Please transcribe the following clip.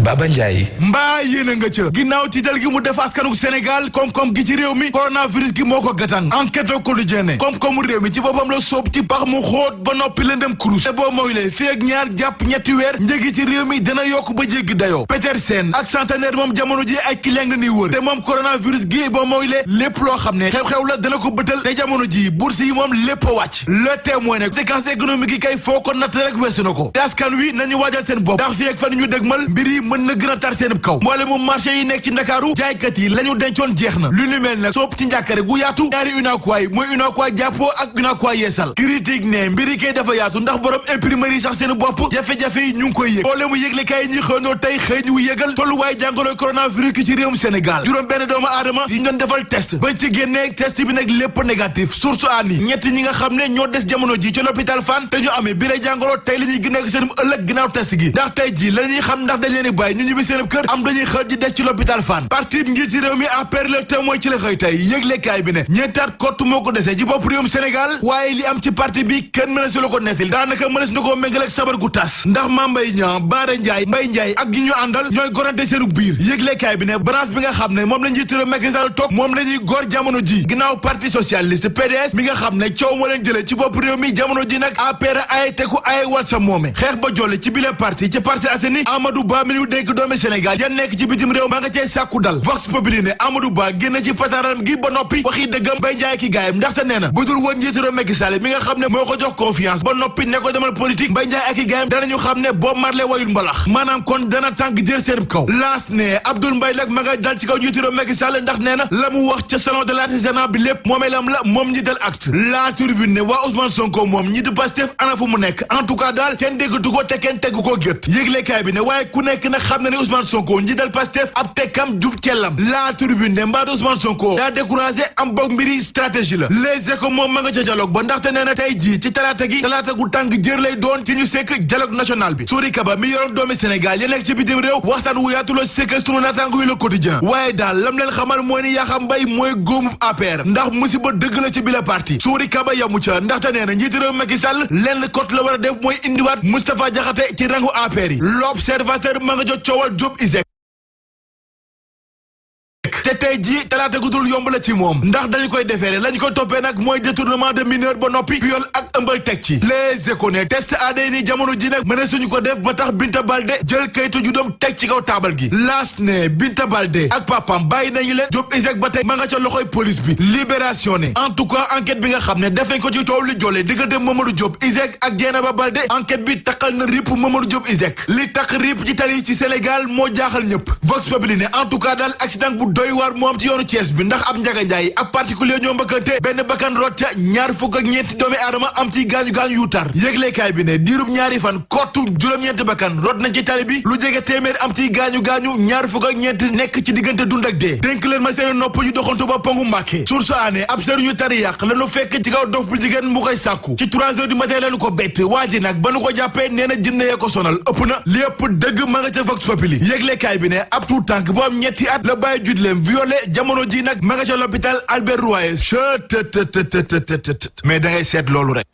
Baba Ndiaye. mbaa yéen a nga ca ginnaaw tiital gi mu def askanu Sénégal koom-koom gi ci réew mi coronavirus gi moo ko gàttan enquête quotidienne koom-koomu réew mi ci boppam la sóob ci pax mu xóot ba noppi lëndëm kurus te boo mooy fii ak ñaar jàpp ñetti weer njëgi ci réew mi dina yokk ba jéggi dayoo Petersen ak Centenaire moom jamono ji ay client la ñuy wër te moom coronavirus gi boo mooy lépp loo xam ne xew-xew la dana ko bëtal te jamono ji bourse yi moom lépp a wàcc le témoin ne séquence économique yi kay foo ko natt rek weesu na ko te askan wi nañu waajal seen bopp ndax fii ak fan ñu dëgmal mbir yi mën na gën a tar seen kaw mboole mu marché yi nekk ci Ndakaaru jaaykat yi la ñu dencoon jeex na lu ñu mel nag soob ci njàkkare gu yaatu ñaari UNACOIS mooy UNACOIS jàppoo ak UNACOIS yeesal critique ne mbiri kay dafa yaatu ndax borom imprimerie yi sax seen bopp jafe-jafe yi ñu ngi koy yëg mboole mu yëgle kay ñi xëyndoo tey xëy ñu yëgal tolluwaay jàngoroy coronavirus ki ci réewum Sénégal juróom benn doomu aadama yi ñu doon defal test bañ ci génnee test bi nag lépp négatif source ani ñett ñi nga xam ne ñoo des jamono ji ci l'hôpital Fann te ñu amee bi rek jàngoro tey la ñuy gënee seen ëllëg ginnaaw test gi ndax tey ji la ñuy xam ndax dañ leen di bàyyi ñu ñibbi seen kër am dañuy xëy di des ci l'hôpital Fann parti njiiti réew mi APR Le Témoin ci la xëy tey yëglekaay bi ne ñeentaat kott moo ko desee ci bopp réewum Sénégal waaye li am ci parti bi kenn mënees la ko nettil daanaka mënees na koo méngale ak sabar gu tas ndax Mame Mbaye Niang Bara Ndiaye Mbaye Ndiaye ak ñi ñu àndal ñooy gorante seenu biir yëglekaay bi ne branche bi nga xam ne moom la njiiti réew Macky Sall toog moom la ñuy góor jamono ji ginnaaw parti socialiste PDS mi nga xam ne coow moo leen jëlee ci bopp réew mi jamono ji nag APR ay teku ay wat sa moome xeex ba jolle ci bile parti ci Parcelles Assainies Amadou Ba mi ñu dénk doomi Sénégal yan nekk ci bitim réew maa nga cee sàkku dal Vox Populi ne Amadou Ba génn ci pataaram gi ba noppi waxi dëggam Mbaye Ndiaye ki gaayam ndaxte nee na bu dul woon njiitu réew Macky Sall mi nga xam ne moo ko jox confiance ba noppi ne ko demal politique Mbaye Ndiaye ak i gaayam danañu xam ne Bob Marley wayul mbalax maanaam kon dana tànk jër seen kaw laas ne Abdoul Mbaye nag ma nga dal ci kaw njiitu réew Macky Sall ndax nee na la mu wax ca salon de l'artisanat bi lépp moomeelam la moom njiital acte la Tribune ne waa Ousmane Sonko moom njiitu Pastef ana fu mu nekk en tout cas daal kenn déggatu ko te kenn teggu ko gët yëglekaay bi ne waaye ku nekk nag xam na ne Ousmane Sonko njiital Pastef ab tekkam jub cellam la Tribune ne mbaadu Ousmane Sonko daa découragé am boog mbiri stratégie la Les Échos moom ma nga ca dialogue ba ndaxte nee na tey jii ci talaata gu tàng jër lay doon ci ñu sekk dialogue national bi Souri Kaba mi yoroon doomi Sénégal ya nekk ci bitim réew waxtaan wu yaatuloo sekk sunu naataango yi Le Quotidien waaye daal lam leen xamal mooy ni Yakham Mbaye mooy góomub APR ndax musiba dëgg la ci bile parti Souri Kaba yamu ca ndaxte nee na njiitu réew Macky Sall lenn kot la war a def mooy indiwaat Moustapha Diakhaté ci rangu APR yi L'Observateur ma nga jot coowal Diop Iseg te tey jii talaata gudul yomb la ci moom ndax dañu koy defeere lañu koy toppee nag mooy détournement de mineur ba noppi viol ak ëmbal teg ci Les Échos ne test ADN jamono ji nag mëne suñu ko def ba tax Binta Baldé jël kayitu juddoom teg ci kaw taabal gi laas ne Binta Baldé ak papam bàyyi nañu leen Diop Iseg ba tey ma nga ca loxoy police bi Libération ne en tout cas enquête bi nga xam ne def nañ ko ci coow li jolle diggante Mamadou Diop Iseg ak Dieynaba Baldé enquête bi taqal na ripp Mamadou Diop Iseg li taq ripp ci tali ci Sénégal moo jaaxal ñëpp Vox Populi ne en tout cas daal accident bu doy waar moom ci yoonu Thiès bi ndax ab Njaga Njaay ab particulier ñoo mbëkkante benn bakkan rot ca ñaar fukk ak ñeenti doomi aadama am ci gaañu-gaañu yu tar yëglekaay bi ne diirub ñaari fan kottu juróom-ñeenti bakkan rot nañ ci tali bi lu jege téeméer am ci gaañu-gaañu ñaar fukk ak ñeenti nekk ci diggante dund ak dee dénk leen ma seen nopp yu doxantu ba pongu Mbàkke source aané ab sëriñu tari yàq lañu fekk ci kaw dof bu jigéen mu koy sàkku ci 3 heures du matin lañu ko bett waa ji nag ba nu ko jàppee nee na jinne yee ko sonal ëpp na lépp dëgg ma nga ca Vox Populi yëglekaay bi ne ab tuut tànk bu am ñetti at la bàyyi judleem violé jamono ji nag ma nga ca l'hôpital Albert Royer mais da ngay seet loolu rek